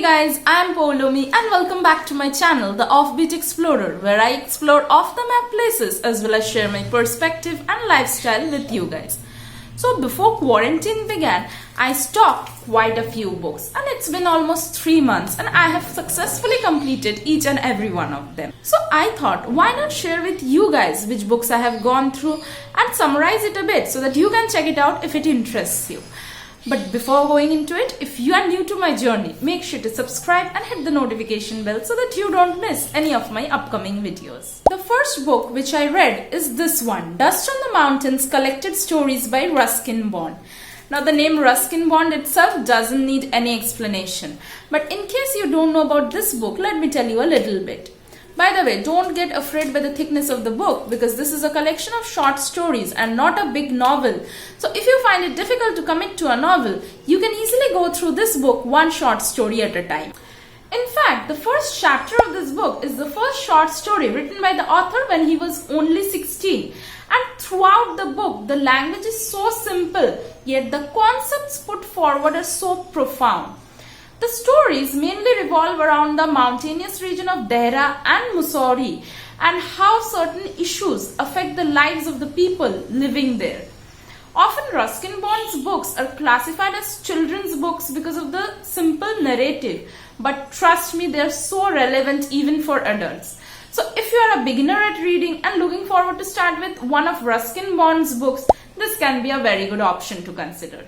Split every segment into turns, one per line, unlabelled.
guys, I am Poulomi and welcome back to my channel, The Offbeat Explorer, where I explore off-the-map places as well as share my perspective and lifestyle with you guys. So before quarantine began, I stocked quite a few books and it's been almost 3 months and I have successfully completed each and every one of them. So I thought, why not share with you guys which books I have gone through and summarize it a bit so that you can check it out if it interests you. But before going into it, if you are new to my journey, make sure to subscribe and hit the notification bell so that you don't miss any of my upcoming videos. The first book which I read is this one, Dust on the Mountains Collected Stories by Ruskin Bond. Now the name Ruskin Bond itself doesn't need any explanation. But in case you don't know about this book, let me tell you a little bit. By the way, don't get afraid by the thickness of the book because this is a collection of short stories and not a big novel. So if you find it difficult to commit to a novel, you can easily go through this book one short story at a time. In fact, the first chapter of this book is the first short story written by the author when he was only 16. And throughout the book, the language is so simple, yet the concepts put forward are so profound. The stories mainly revolve around the mountainous region of Dehra and Mussoorie and how certain issues affect the lives of the people living there. Often Ruskin Bond's books are classified as children's books because of the simple narrative, but trust me, they are so relevant even for adults. So if you are a beginner at reading and looking forward to start with one of Ruskin Bond's books, this can be a very good option to consider.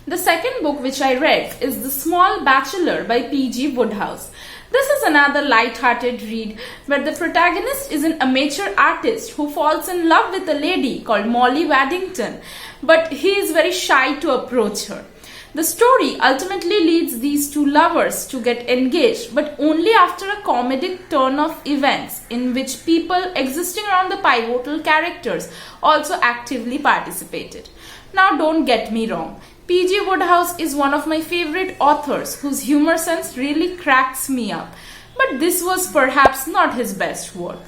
The second book which I read is The Small Bachelor by P.G. Wodehouse. This is another light-hearted read where the protagonist is an amateur artist who falls in love with a lady called Molly Waddington, but he is very shy to approach her. The story ultimately leads these two lovers to get engaged, but only after a comedic turn of events in which people existing around the pivotal characters also actively participated. Now don't get me wrong. P.G. Wodehouse is one of my favorite authors whose humor sense really cracks me up. But this was perhaps not his best work.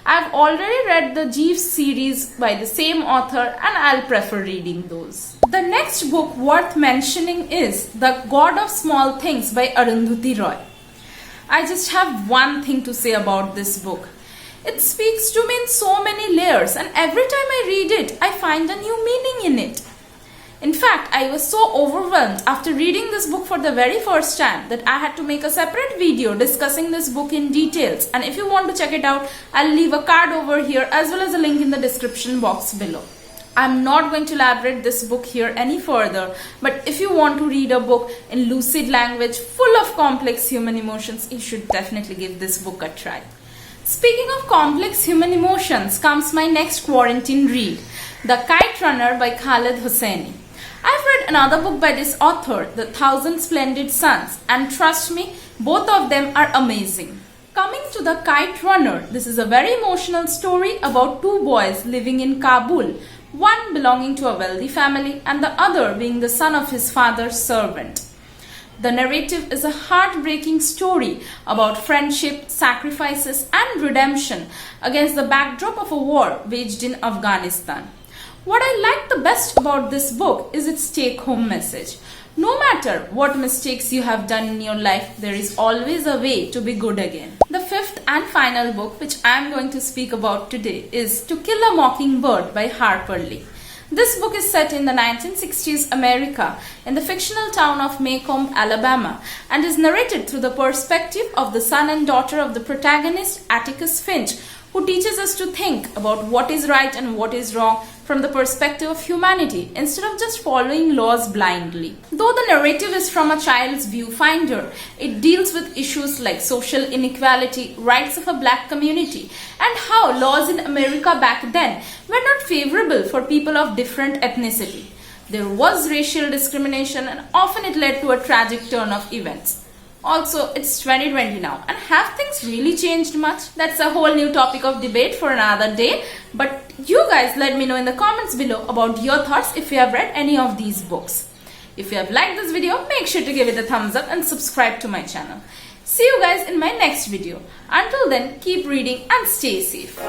I've already read the Jeeves series by the same author and I'll prefer reading those. The next book worth mentioning is The God of Small Things by Arundhati Roy. I just have one thing to say about this book. It speaks to me in so many layers and every time I read it, I find a new meaning in it. In fact, I was so overwhelmed after reading this book for the very first time that I had to make a separate video discussing this book in details, and if you want to check it out, I'll leave a card over here as well as a link in the description box below. I'm not going to elaborate this book here any further, but if you want to read a book in lucid language full of complex human emotions, you should definitely give this book a try. Speaking of complex human emotions comes my next quarantine read, The Kite Runner by Khaled Hosseini. I've read another book by this author, The Thousand Splendid Suns, and trust me, both of them are amazing. Coming to The Kite Runner, this is a very emotional story about two boys living in Kabul, one belonging to a wealthy family and the other being the son of his father's servant. The narrative is a heartbreaking story about friendship, sacrifices and redemption against the backdrop of a war waged in Afghanistan. What I like the best about this book is its take-home message. No matter what mistakes you have done in your life, there is always a way to be good again. The fifth and final book which I am going to speak about today is To Kill a Mockingbird by Harper Lee. This book is set in the 1960s America in the fictional town of Macomb, Alabama, and is narrated through the perspective of the son and daughter of the protagonist Atticus Finch, who teaches us to think about what is right and what is wrong from the perspective of humanity instead of just following laws blindly. Though the narrative is from a child's viewfinder, it deals with issues like social inequality, rights of a black community, and how laws in America back then were not favorable for people of different ethnicity. There was racial discrimination and often it led to a tragic turn of events. Also, it's 2020 now, and have things really changed much? That's a whole new topic of debate for another day, but you guys let me know in the comments below about your thoughts if you have read any of these books. If you have liked this video, make sure to give it a thumbs up and subscribe to my channel. See you guys in my next video. Until then, keep reading and stay safe.